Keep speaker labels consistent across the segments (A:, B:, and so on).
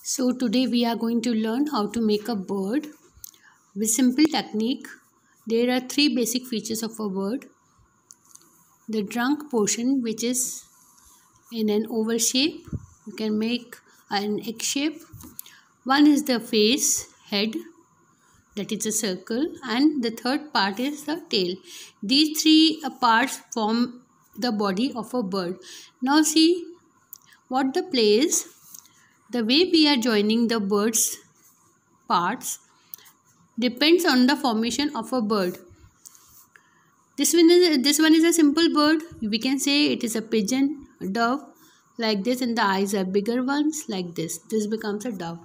A: So today we are going to learn how to make a bird with simple technique. There are three basic features of a bird. The trunk portion, which is in an oval shape. You can make an egg shape. One is the face, head, that is a circle, and the third part is the tail. These three parts form the body of a bird. Now see what the play is. The way we are joining the bird's parts depends on the formation of a bird. This one is a simple bird. We can say it is a pigeon, a dove, like this, and the eyes are bigger ones, like this. This becomes a dove.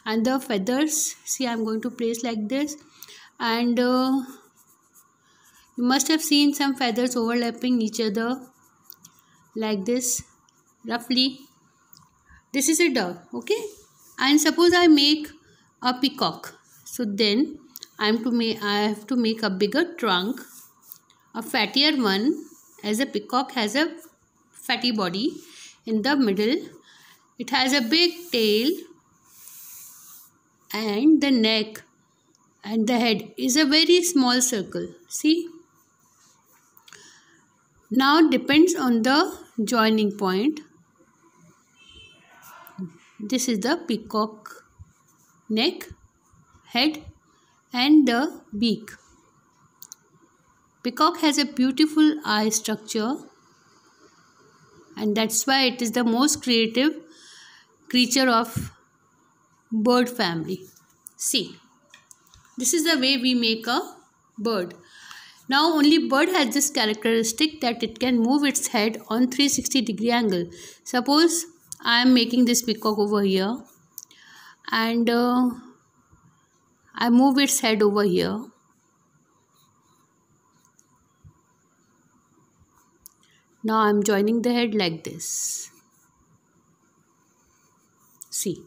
A: And the feathers, see, I am going to place like this. And you must have seen some feathers overlapping each other, like this, roughly. This is a dove, okay? And suppose I make a peacock. So then I have to make a bigger trunk, a fattier one, as a peacock has a fatty body in the middle. It has a big tail, and the neck and the head is a very small circle. See? Now depends on the joining point. This is the peacock neck, head, and the beak. Peacock has a beautiful eye structure, and that's why it is the most creative creature of bird family. See, this is the way we make a bird. Now only bird has this characteristic that it can move its head on 360-degree angle. Suppose I am making this peacock over here, and I move its head over here. Now I am joining the head like this. See.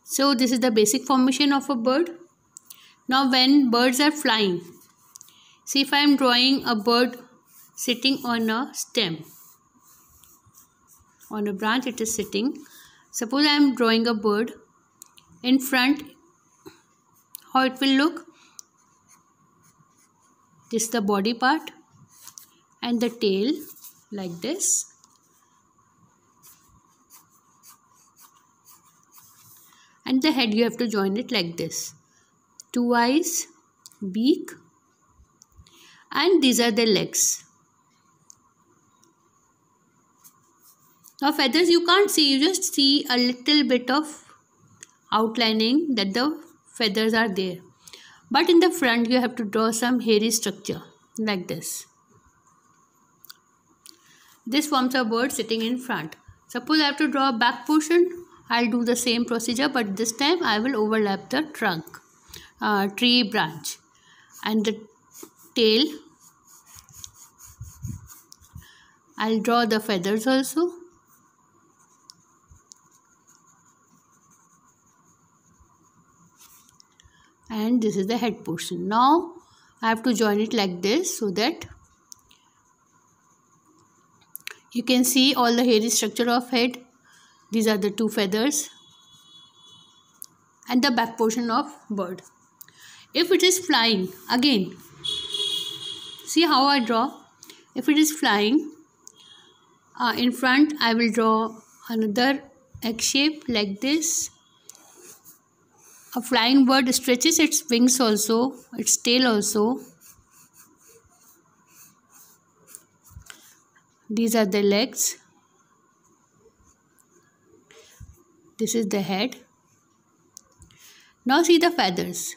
A: So this is the basic formation of a bird. Now when birds are flying, see, if I am drawing a bird sitting on a stem, on a branch it is sitting. Suppose I am drawing a bird in front, how it will look? This is the body part and the tail, like this. And the head, you have to join it like this. Two eyes, beak, and these are the legs. Now feathers you can't see, you just see a little bit of outlining that the feathers are there. But in the front you have to draw some hairy structure like this. This forms a bird sitting in front. Suppose I have to draw a back portion, I'll do the same procedure, but this time I will overlap the trunk, tree branch, and the tail. I'll draw the feathers also. And this is the head portion. Now I have to join it like this so that you can see all the hairy structure of head. These are the two feathers and the back portion of bird. If it is flying, again, see how I draw. If it is flying, in front I will draw another egg shape like this. A flying bird stretches its wings also, its tail also. These are the legs. This is the head. Now see the feathers.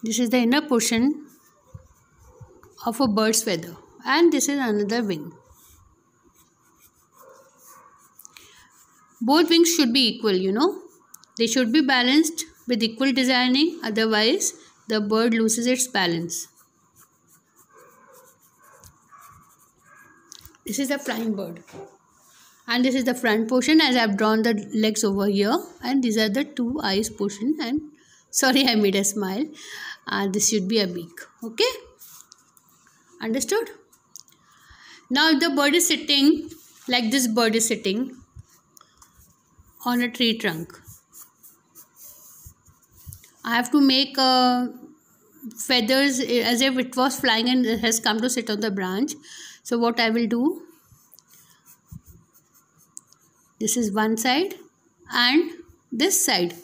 A: This is the inner portion of a bird's feather, and this is another wing. Both wings should be equal, They should be balanced with equal designing, otherwise the bird loses its balance. This is a flying bird. And this is the front portion, as I have drawn the legs over here, and these are the two eyes portion. And sorry, I made a smile. This should be a beak. Okay, understood? Now if the bird is sitting like this, bird is sitting on a tree trunk, I have to make feathers as if it was flying and it has come to sit on the branch. So what I will do, this is one side and this side,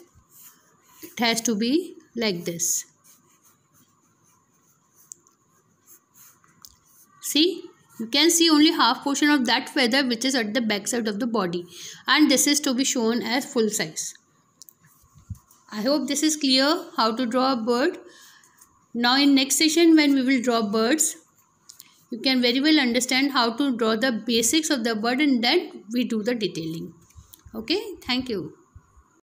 A: it has to be like this. See, you can see only half portion of that feather which is at the back side of the body, and this is to be shown as full size. I hope this is clear how to draw a bird. Now in next session, when we will draw birds, you can very well understand how to draw the basics of the bird, and then we do the detailing. Okay, thank you.